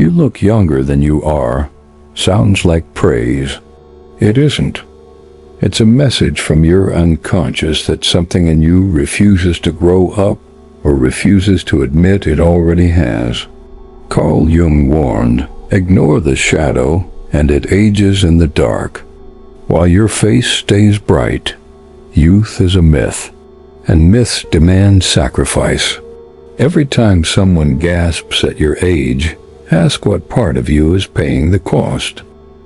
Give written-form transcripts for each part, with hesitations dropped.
"You look younger than you are," sounds like praise. It isn't. It's a message from your unconscious that something in you refuses to grow up or refuses to admit it already has. Carl Jung warned, "Ignore the shadow, and it ages in the dark. While your face stays bright, youth is a myth, and myths demand sacrifice." Every time someone gasps at your age, ask what part of you is paying the cost.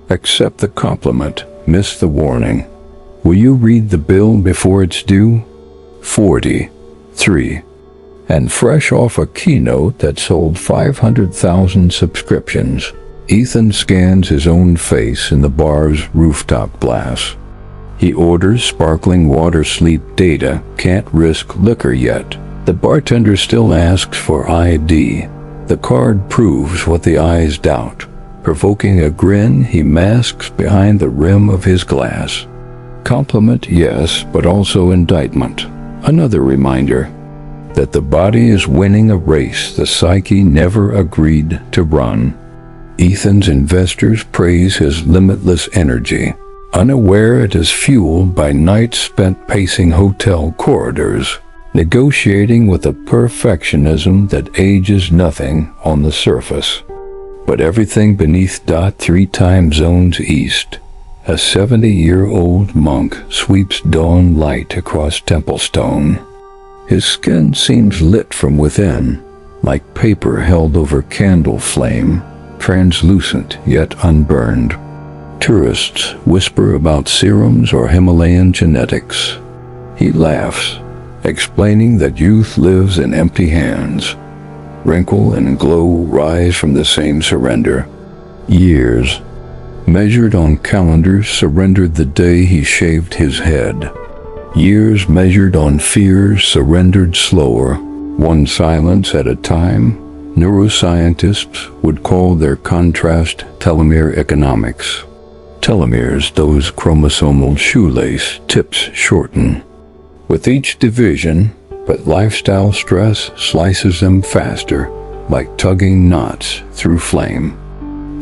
Accept the compliment, miss the warning. Will you read the bill before it's due? 43. And fresh off a keynote that sold 500,000 subscriptions, Ethan scans his own face in the bar's rooftop glass. He orders sparkling water sleep data, can't risk liquor yet. The bartender still asks for ID. The card proves what the eyes doubt. Provoking a grin, he masks behind the rim of his glass. Compliment, yes, but also indictment. Another reminder that the body is winning a race the psyche never agreed to run. Ethan's investors praise his limitless energy, unaware it is fueled by nights spent pacing hotel corridors, negotiating with a perfectionism that ages nothing on the surface. But everything beneath. 3 time zones east. A 70-year-old monk sweeps dawn light across Templestone. His skin seems lit from within, like paper held over candle flame, translucent yet unburned. Tourists whisper about serums or Himalayan genetics. He laughs, explaining that youth lives in empty hands. Wrinkle and glow rise from the same surrender. Years, measured on calendars, surrendered the day he shaved his head. Years measured on fears surrendered slower, one silence at a time. Neuroscientists would call their contrast telomere economics. Telomeres, those chromosomal shoelace tips, shorten with each division, but lifestyle stress slices them faster, like tugging knots through flame.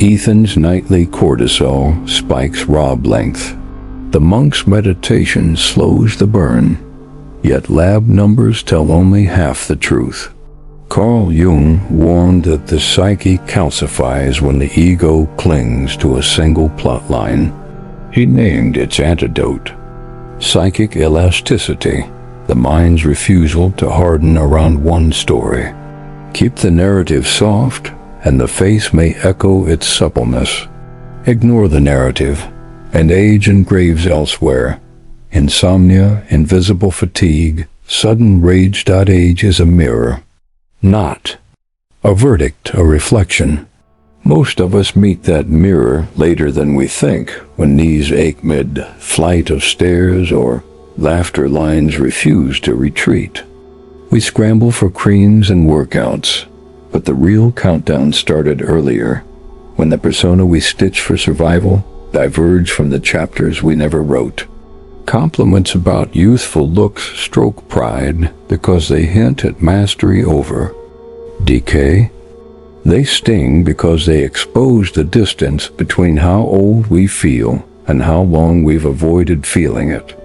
Ethan's nightly cortisol spikes rod length. The monk's meditation slows the burn, yet lab numbers tell only half the truth. Carl Jung warned that the psyche calcifies when the ego clings to a single plot line. He named its antidote psychic elasticity, the mind's refusal to harden around one story. Keep the narrative soft, and the face may echo its suppleness. Ignore the narrative, and age engraves elsewhere. Insomnia, invisible fatigue, sudden rage. Age is a mirror, not a verdict, a reflection. Most of us meet that mirror later than we think, when knees ache mid-flight of stairs or laughter lines refuse to retreat. We scramble for creams and workouts, but the real countdown started earlier, when the persona we stitch for survival diverged from the chapters we never wrote. Compliments about youthful looks stroke pride because they hint at mastery over decay. They sting because they expose the distance between how old we feel and how long we've avoided feeling it.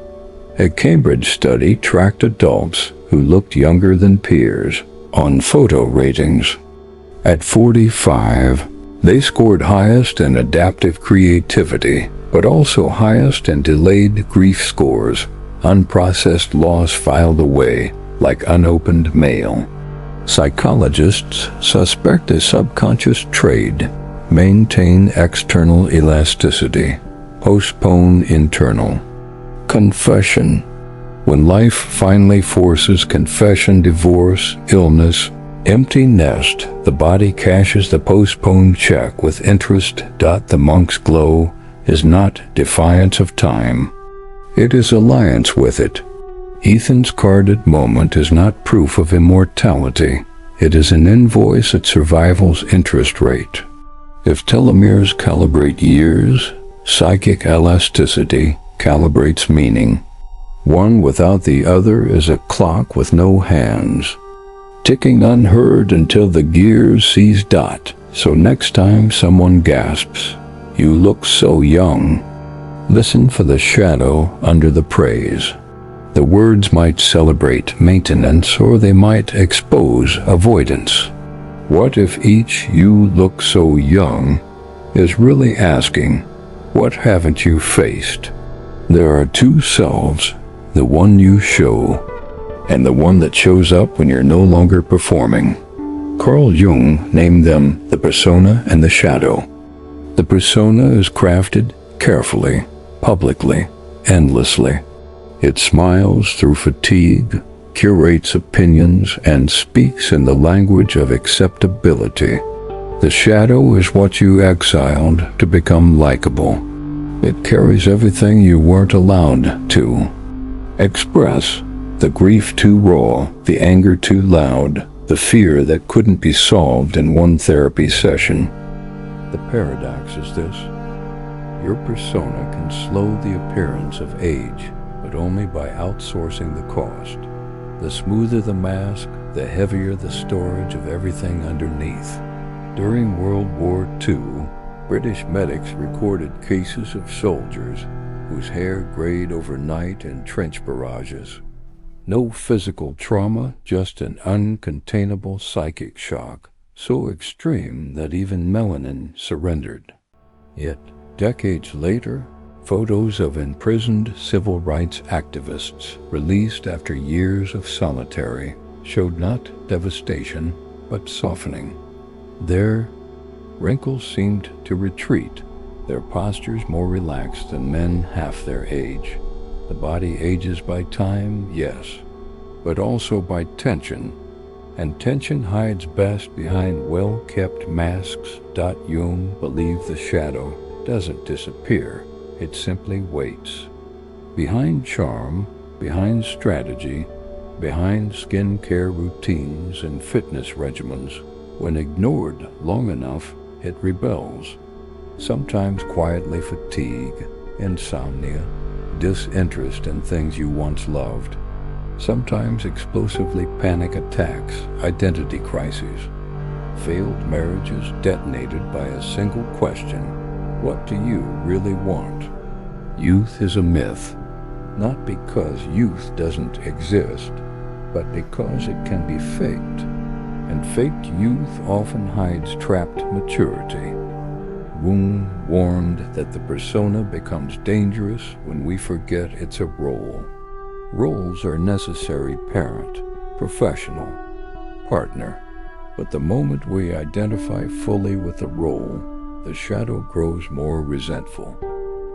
A Cambridge study tracked adults who looked younger than peers on photo ratings. At 45, they scored highest in adaptive creativity, but also highest in delayed grief scores, unprocessed loss filed away like unopened mail. Psychologists suspect a subconscious trait: maintain external elasticity, postpone internal. Confession. When life finally forces confession, divorce, illness, empty nest, the body cashes the postponed check with interest. The monk's glow is not defiance of time. It is alliance with it. Ethan's carded moment is not proof of immortality. It is an invoice at survival's interest rate. If telomeres calibrate years, psychic elasticity calibrates meaning. One without the other is a clock with no hands, ticking unheard until the gears seize. So next time someone gasps, "You look so young," listen for the shadow under the praise. The words might celebrate maintenance, or they might expose avoidance. What if each "you look so young" is really asking, "What haven't you faced?" There are two selves, the one you show, and the one that shows up when you're no longer performing. Carl Jung named them the persona and the shadow. The persona is crafted carefully, publicly, endlessly. It smiles through fatigue, curates opinions, and speaks in the language of acceptability. The shadow is what you exiled to become likable. It carries everything you weren't allowed to express: the grief too raw, the anger too loud, the fear that couldn't be solved in one therapy session. The paradox is this: your persona can slow the appearance of age, but only by outsourcing the cost. The smoother the mask, the heavier the storage of everything underneath. During World War II, British medics recorded cases of soldiers whose hair grayed overnight in trench barrages. No physical trauma, just an uncontainable psychic shock, so extreme that even melanin surrendered. Yet, decades later, photos of imprisoned civil rights activists, released after years of solitary, showed not devastation, but softening. Their wrinkles seemed to retreat, their postures more relaxed than men half their age. The body ages by time, yes, but also by tension, and tension hides best behind well-kept masks. Jung believed the shadow doesn't disappear, it simply waits. Behind charm, behind strategy, behind skincare routines and fitness regimens, when ignored long enough, it rebels. Sometimes quietly: fatigue, insomnia, disinterest in things you once loved. Sometimes explosively: panic attacks, identity crises. Failed marriages detonated by a single question: what do you really want? Youth is a myth, not because youth doesn't exist, but because it can be faked. And faked youth often hides trapped maturity. Jung warned that the persona becomes dangerous when we forget it's a role. Roles are necessary: parent, professional, partner. But the moment we identify fully with the role, the shadow grows more resentful.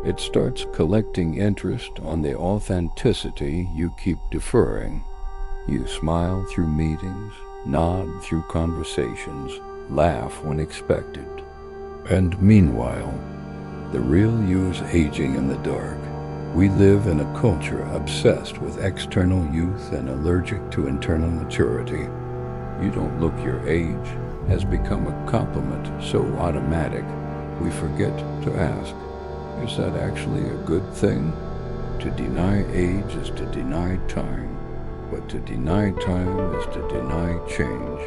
It starts collecting interest on the authenticity you keep deferring. You smile through meetings, nod through conversations, laugh when expected. And meanwhile, the real you is aging in the dark. We live in a culture obsessed with external youth and allergic to internal maturity. "You don't look your age" has become a compliment so automatic, we forget to ask, is that actually a good thing? To deny age is to deny time. But to deny time is to deny change.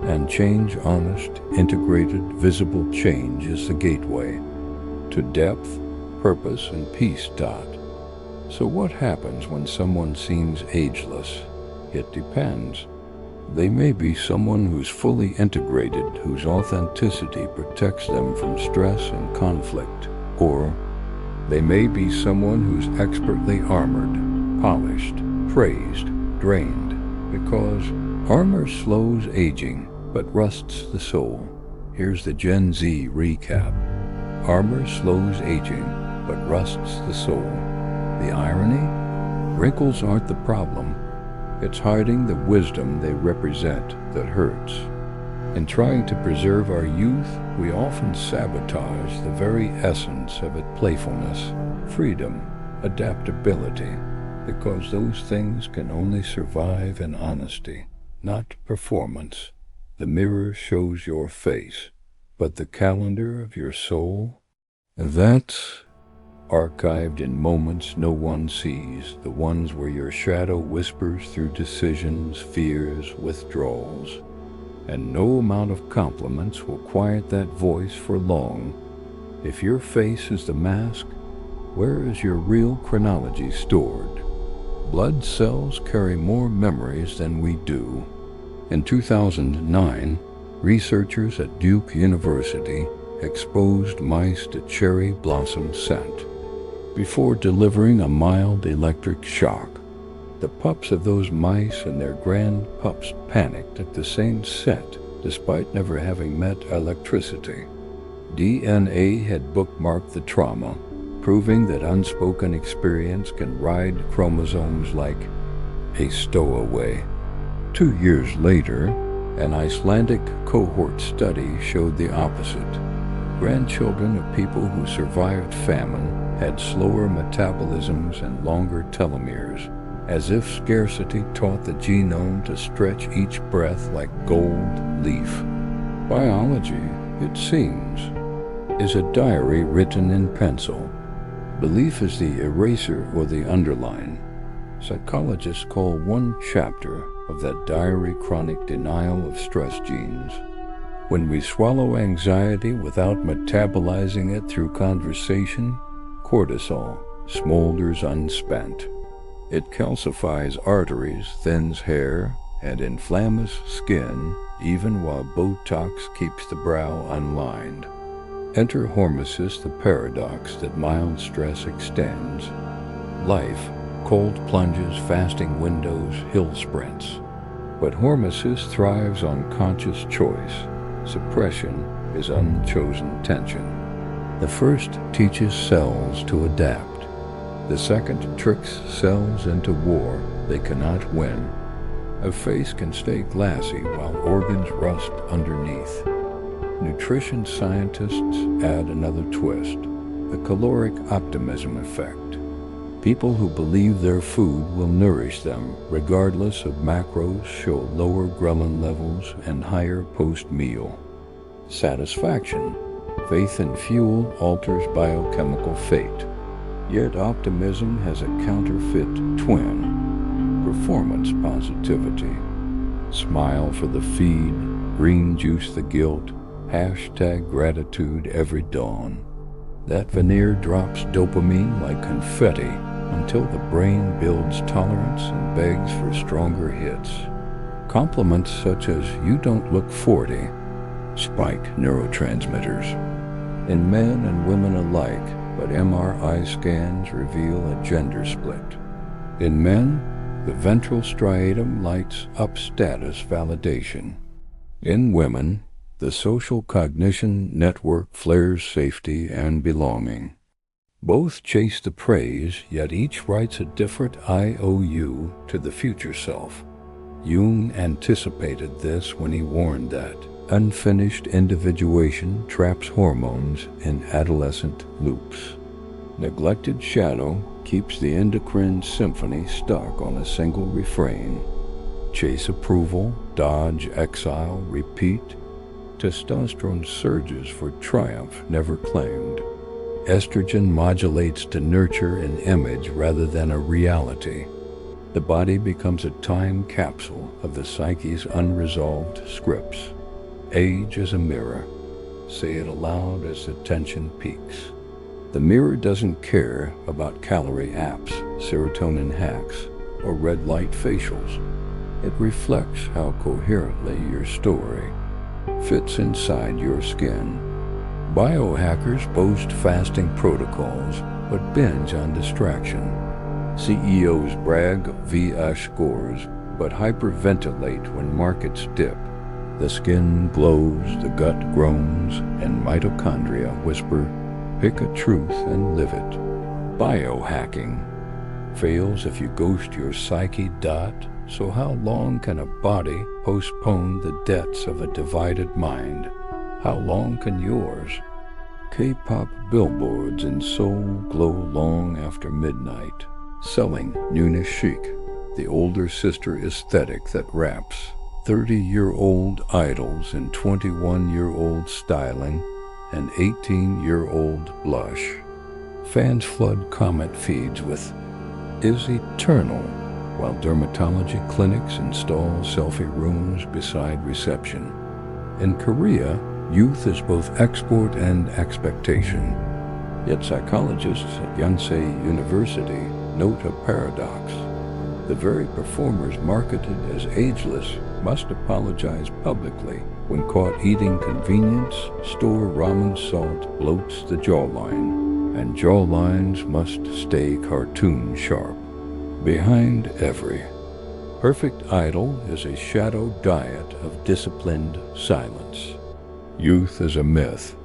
And change, honest, integrated, visible change, is the gateway to depth, purpose, and peace. So what happens when someone seems ageless? It depends. They may be someone who's fully integrated, whose authenticity protects them from stress and conflict. Or they may be someone who's expertly armored, polished, praised, drained, because armor slows aging but rusts the soul. Here's the Gen Z recap. Armor slows aging but rusts the soul. The irony? Wrinkles aren't the problem. It's hiding the wisdom they represent that hurts. In trying to preserve our youth, we often sabotage the very essence of it: playfulness, freedom, adaptability. Because those things can only survive in honesty, not performance. The mirror shows your face, but the calendar of your soul? That's archived in moments no one sees, the ones where your shadow whispers through decisions, fears, withdrawals. and no amount of compliments will quiet that voice for long. If your face is the mask, where is your real chronology stored? Blood cells carry more memories than we do. In 2009, researchers at Duke University exposed mice to cherry blossom scent. Before delivering a mild electric shock, the pups of those mice and their grandpups panicked at the same scent despite never having met electricity. DNA had bookmarked the trauma, proving that unspoken experience can ride chromosomes like a stowaway. 2 years later, an Icelandic cohort study showed the opposite. Grandchildren of people who survived famine had slower metabolisms and longer telomeres, as if scarcity taught the genome to stretch each breath like gold leaf. Biology, it seems, is a diary written in pencil. Belief is the eraser or the underline. Psychologists call one chapter of that diary chronic denial of stress genes. When we swallow anxiety without metabolizing it through conversation, cortisol smolders unspent. It calcifies arteries, thins hair, and inflames skin, even while Botox keeps the brow unlined. Enter hormesis, the paradox that mild stress extends. Life, cold plunges, fasting windows, hill sprints. But hormesis thrives on conscious choice. Suppression is unchosen tension. The first teaches cells to adapt. The second tricks cells into war they cannot win. A face can stay glassy while organs rust underneath. Nutrition scientists add another twist, the caloric optimism effect. People who believe their food will nourish them, regardless of macros, show lower ghrelin levels and higher post-meal. Satisfaction. Faith in fuel alters biochemical fate. Yet optimism has a counterfeit twin. Performance positivity. Smile for the feed, green juice the guilt, hashtag gratitude every dawn. That veneer drops dopamine like confetti until the brain builds tolerance and begs for stronger hits. Compliments such as "you don't look 40" spike neurotransmitters. In men and women alike, but MRI scans reveal a gender split. In men, the ventral striatum lights up status validation. In women, the social cognition network flares safety and belonging. Both chase the praise, yet each writes a different IOU to the future self. Jung anticipated this when he warned that unfinished individuation traps hormones in adolescent loops. Neglected shadow keeps the endocrine symphony stuck on a single refrain. Chase approval, dodge exile, repeat. Testosterone surges for triumph never claimed. Estrogen modulates to nurture an image rather than a reality. The body becomes a time capsule of the psyche's unresolved scripts. Age is a mirror. Say it aloud as the tension peaks. The mirror doesn't care about calorie apps, serotonin hacks, or red light facials. It reflects how coherently your story fits inside your skin. Biohackers boast fasting protocols, but binge on distraction. CEOs brag of VS scores, but hyperventilate when markets dip. The skin glows, the gut groans, and mitochondria whisper, "Pick a truth and live it." Biohacking fails if you ghost your psyche. So how long can a body postpone the debts of a divided mind? How long can yours? K-pop billboards in Seoul glow long after midnight, selling Nuna chic, the older sister aesthetic that wraps 30-year-old idols in 21-year-old styling and 18-year-old blush. Fans flood comment feeds with "is eternal," while dermatology clinics install selfie rooms beside reception. In Korea, youth is both export and expectation. Yet psychologists at Yonsei University note a paradox. The very performers marketed as ageless must apologize publicly when caught eating convenience store ramen salt bloats the jawline, and jawlines must stay cartoon sharp. Behind every perfect idol is a shadow diet of disciplined silence. Youth is a myth.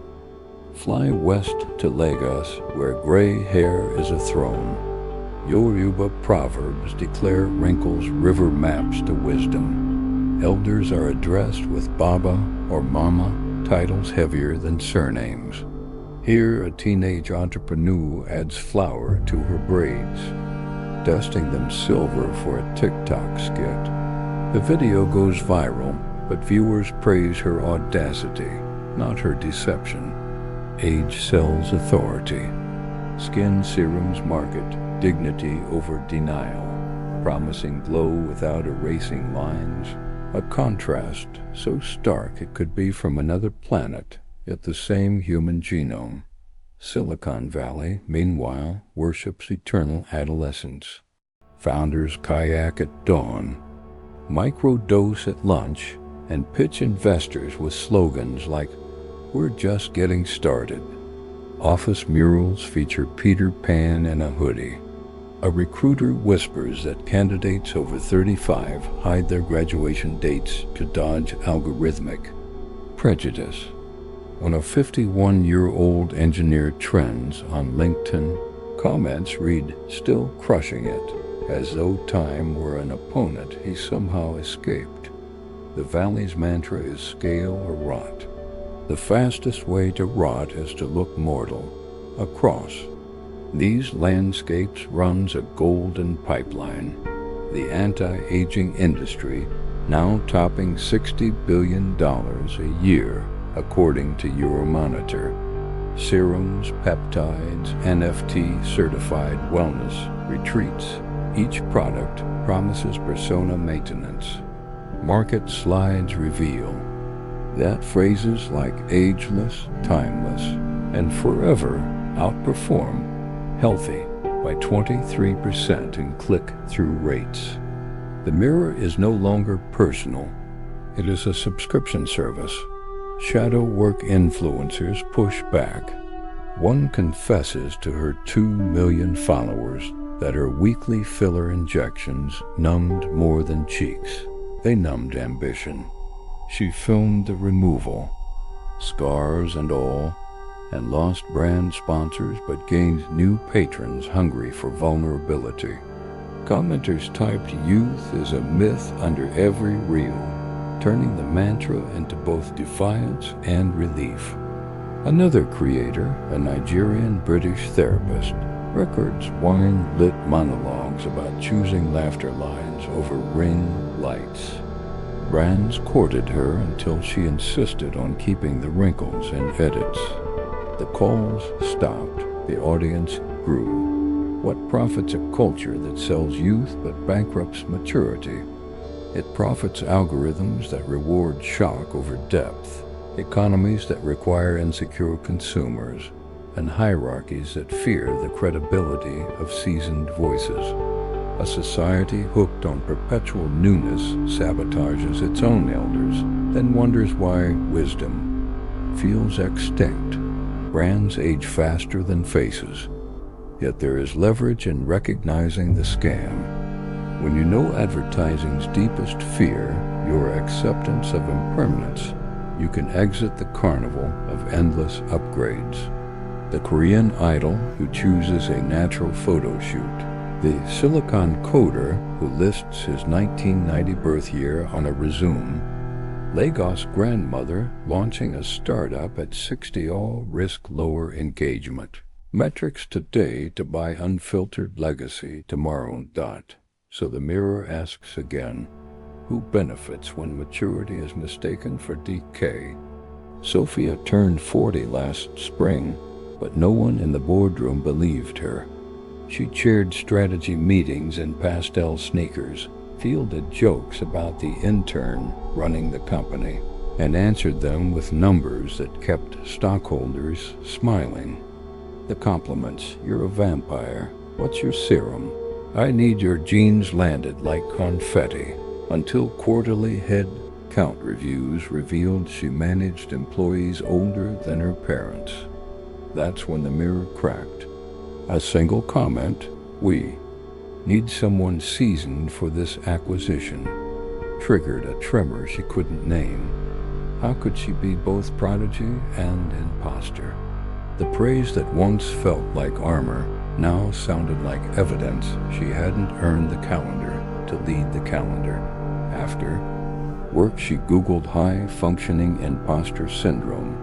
Fly west to Lagos, where gray hair is a throne. Yoruba proverbs declare Wrinkles' river maps to wisdom. Elders are addressed with Baba or Mama, titles heavier than surnames. Here, a teenage entrepreneur adds flour to her braids, dusting them silver for a TikTok skit. The video goes viral, but viewers praise her audacity, not her deception. Age sells authority. Skin serums market dignity over denial, promising glow without erasing lines, a contrast so stark it could be from another planet, yet the same human genome. Silicon Valley, meanwhile, worships eternal adolescence. Founders kayak at dawn, microdose at lunch, and pitch investors with slogans like, "We're just getting started." Office murals feature Peter Pan in a hoodie. A recruiter whispers that candidates over 35 hide their graduation dates to dodge algorithmic prejudice. When a 51-year-old engineer trends on LinkedIn, comments read, "Still crushing it," as though time were an opponent he somehow escaped. The Valley's mantra is scale or rot. The fastest way to rot is to look mortal. Across these landscapes runs a golden pipeline. The anti-aging industry, now topping $60 billion a year, according to Euromonitor. Serums, peptides, NFT-certified wellness retreats. Each product promises persona maintenance. Market slides reveal that phrases like ageless, timeless, and forever outperform healthy by 23% in click-through rates. The mirror is no longer personal. It is a subscription service. Shadow work influencers push back. One confesses to her 2 million followers that her weekly filler injections numbed more than cheeks. They numbed ambition. She filmed the removal, scars and all, and lost brand sponsors but gained new patrons hungry for vulnerability. Commenters typed youth is a myth under every reel, turning the mantra into both defiance and relief. Another creator, a Nigerian-British therapist, records wine-lit monologues about choosing laughter lines over ring lights. Brands courted her until she insisted on keeping the wrinkles in edits. The calls stopped, the audience grew. What profits a culture that sells youth but bankrupts maturity? It profits algorithms that reward shock over depth, economies that require insecure consumers, and hierarchies that fear the credibility of seasoned voices. A society hooked on perpetual newness sabotages its own elders, then wonders why wisdom feels extinct. Brands age faster than faces, yet there is leverage in recognizing the scam. When you know advertising's deepest fear, your acceptance of impermanence, you can exit the carnival of endless upgrades. The Korean idol who chooses a natural photo shoot, the silicon coder who lists his 1990 birth year on a resume, Lagos grandmother launching a startup at 60 all risk lower engagement. Metrics today to buy unfiltered legacy tomorrow. So the mirror asks again, who benefits when maturity is mistaken for decay? Sophia turned 40 last spring, but no one in the boardroom believed her. She chaired strategy meetings in pastel sneakers, fielded jokes about the intern running the company, and answered them with numbers that kept stockholders smiling. The compliments, "You're a vampire. What's your serum? I need your genes landed like confetti," until quarterly head count reviews revealed she managed employees older than her parents. That's when the mirror cracked. A single comment, "We need someone seasoned for this acquisition," triggered a tremor she couldn't name. How could she be both prodigy and imposter? The praise that once felt like armor now sounded like evidence she hadn't earned the calendar to lead the calendar. After work, she Googled high-functioning imposter syndrome,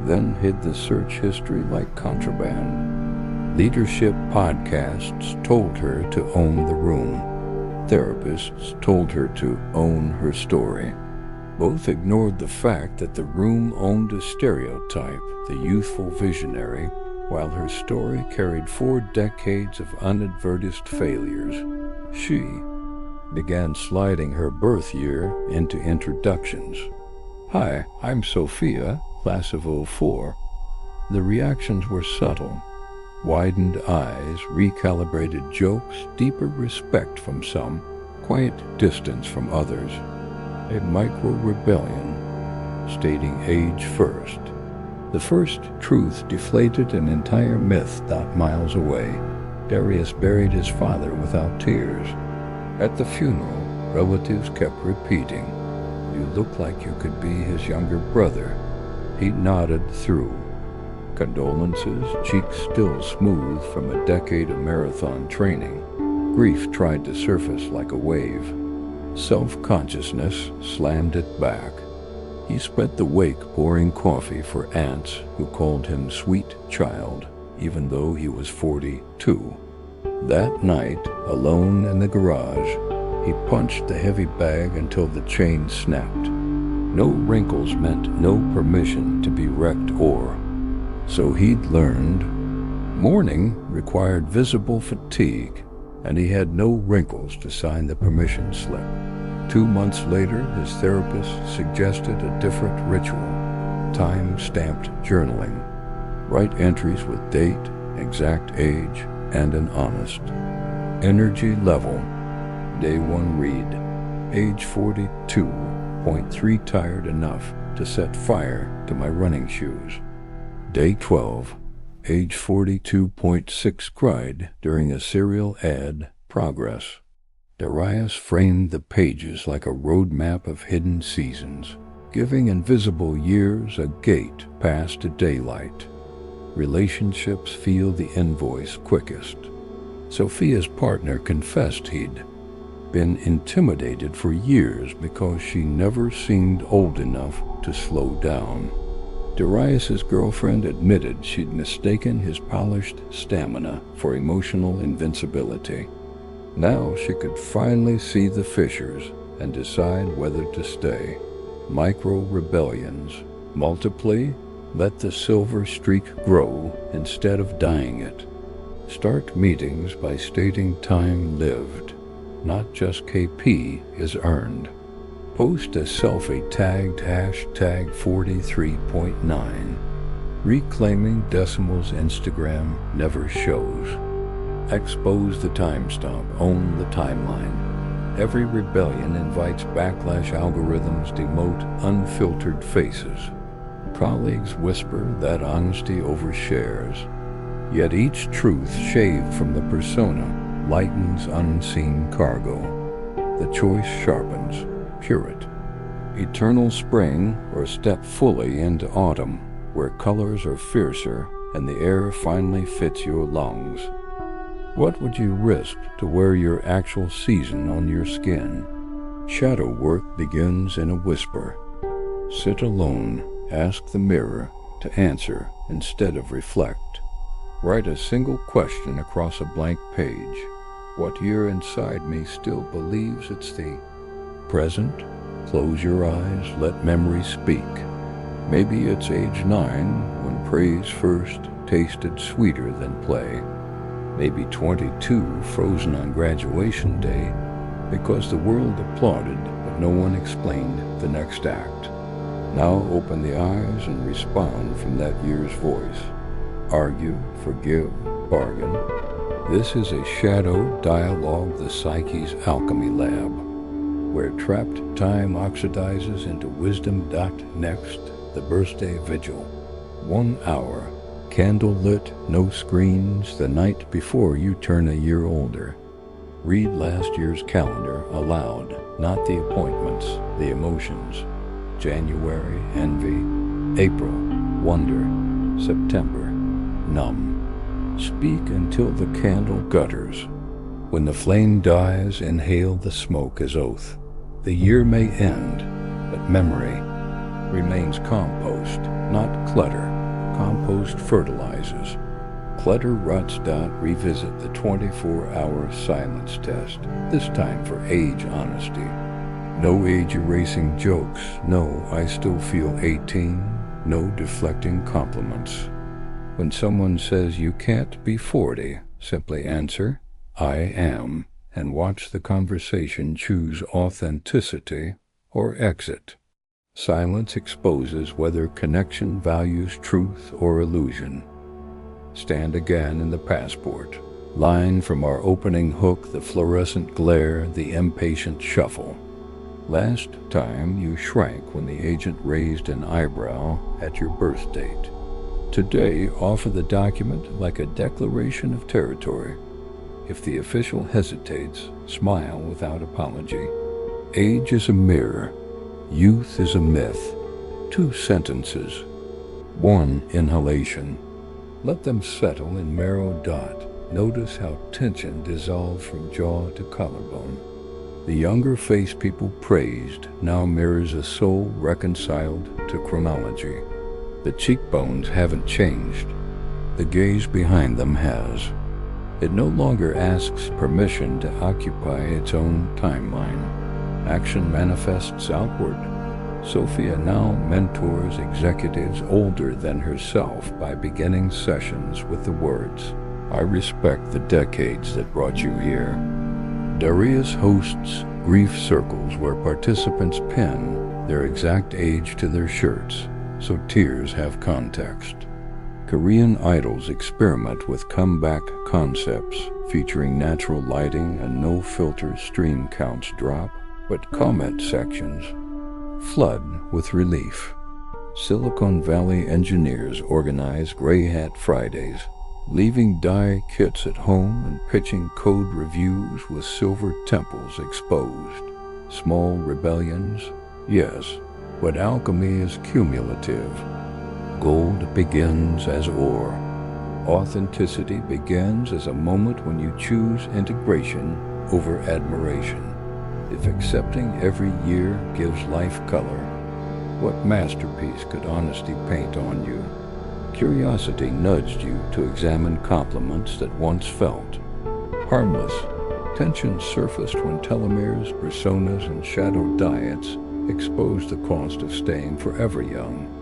then hid the search history like contraband. Leadership podcasts told her to own the room. Therapists told her to own her story. Both ignored the fact that the room owned a stereotype, the youthful visionary, while her story carried 4 decades of unadvertised failures. She began sliding her birth year into introductions. "Hi, I'm Sophia, class of '04. The reactions were subtle. Widened eyes, recalibrated jokes, deeper respect from some, quiet distance from others. A micro-rebellion, stating age first. The first truth deflated an entire myth not miles away. Darius buried his father without tears. At the funeral, relatives kept repeating, "You look like you could be his younger brother." He nodded through. Condolences, cheeks still smooth from a decade of marathon training. Grief tried to surface like a wave. Self-consciousness slammed it back. He spent the wake pouring coffee for aunts who called him sweet child, even though he was 42. That night, alone in the garage, he punched the heavy bag until the chain snapped. No wrinkles meant no permission to be wrecked or. So he'd learned. Mourning required visible fatigue, and he had no wrinkles to sign the permission slip. 2 months later, his therapist suggested a different ritual, time-stamped journaling. Write entries with date, exact age, and an honest energy level. Day 1 read, age 42.3 tired enough to set fire to my running shoes. Day 12, age 42.6 cried during a cereal ad, progress. Darius framed the pages like a roadmap of hidden seasons, giving invisible years a gate past to daylight. Relationships feel the invoice quickest. Sophia's partner confessed he'd been intimidated for years because she never seemed old enough to slow down. Darius's girlfriend admitted she'd mistaken his polished stamina for emotional invincibility. Now she could finally see the fissures and decide whether to stay. Micro-rebellions. Multiply, let the silver streak grow instead of dying it. Start meetings by stating time lived, not just KP is earned. Post a selfie tagged hashtag 43.9. Reclaiming decimals Instagram never shows. Expose the timestamp, own the timeline. Every rebellion invites backlash. Algorithms demote unfiltered faces. Colleagues whisper that honesty overshares. Yet each truth shaved from the persona lightens unseen cargo. The choice sharpens. Pure it. Eternal spring, or step fully into autumn, where colors are fiercer and the air finally fits your lungs. What would you risk to wear your actual season on your skin? Shadow work begins in a whisper. Sit alone, ask the mirror to answer instead of reflect. Write a single question across a blank page. What year inside me still believes it's the present? Close your eyes, let memory speak. Maybe it's age 9 when praise first tasted sweeter than play. maybe 22 frozen on graduation day because the world applauded but no one explained the next act. Now open the eyes and respond from that year's voice. Argue, forgive, bargain. This is a shadow dialogue, the psyche's alchemy lab, where trapped time oxidizes into wisdom. Next, the birthday vigil. 1 hour, candle-lit, no screens, the night before you turn a year older. Read last year's calendar aloud, not the appointments, the emotions. January, envy. April, wonder. September, numb. Speak until the candle gutters. When the flame dies, inhale the smoke as oath. The year may end, but memory remains compost, not clutter. Compost fertilizes. Clutter rots. Revisit the 24-hour silence test, this time for age honesty. No age-erasing jokes. No, I still feel 18. No deflecting compliments. When someone says you can't be 40, simply answer, I am, and watch the conversation choose authenticity or exit. Silence exposes whether connection values truth or illusion. Stand again in the passport. Line from our opening hook, the fluorescent glare, the impatient shuffle. Last time you shrank when the agent raised an eyebrow at your birth date. Today, offer the document like a declaration of territory. If the official hesitates, smile without apology. Age is a mirror. Youth is a myth. 2 sentences. 1 inhalation. Let them settle in marrow. Notice how tension dissolves from jaw to collarbone. The younger face people praised now mirrors a soul reconciled to chronology. The cheekbones haven't changed. The gaze behind them has. It no longer asks permission to occupy its own timeline. Action manifests outward. Sophia now mentors executives older than herself by beginning sessions with the words, I respect the decades that brought you here. Darius hosts grief circles where participants pin their exact age to their shirts, so tears have context. Korean idols experiment with comeback concepts featuring natural lighting and no-filter stream counts drop, but comment sections flood with relief. Silicon Valley engineers organize Gray Hat Fridays, leaving dye kits at home and pitching code reviews with silver temples exposed. Small rebellions? Yes, but alchemy is cumulative. Gold begins as ore. Authenticity begins as a moment when you choose integration over admiration. If accepting every year gives life color, what masterpiece could honesty paint on you? Curiosity nudged you to examine compliments that once felt harmless. Tension surfaced when telomeres, personas, and shadow diets exposed the cost of staying forever young.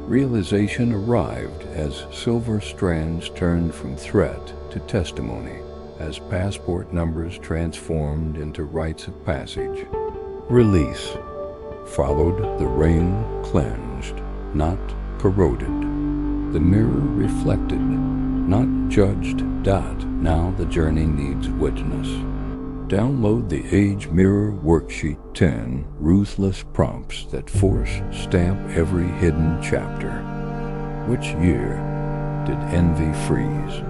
Realization arrived as silver strands turned from threat to testimony, as passport numbers transformed into rites of passage. Release followed the rain cleansed, not corroded. The mirror reflected, not judged. Now the journey needs witness. Download the Age Mirror Worksheet 10 ruthless prompts that force stamp every hidden chapter. Which year did envy freeze?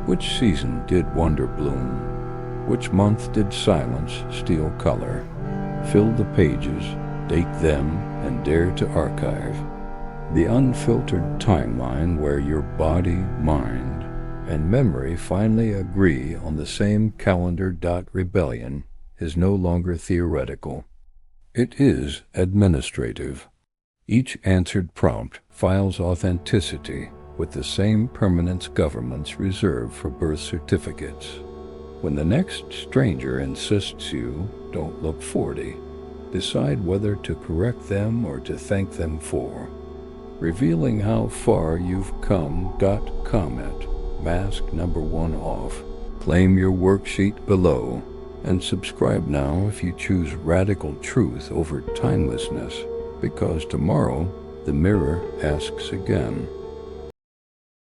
Which season did wonder bloom? Which month did silence steal color? Fill the pages, date them, and dare to archive. The unfiltered timeline where your body, mind, and memory finally agree on the same calendar. Rebellion is no longer theoretical. It is administrative. Each answered prompt files authenticity with the same permanence governments reserve for birth certificates. When the next stranger insists you don't look 40, decide whether to correct them or to thank them for. Revealing how far you've come. Comment. Mask number 1 off. Claim your worksheet below, and subscribe now if you choose radical truth over timelessness, because tomorrow the mirror asks again.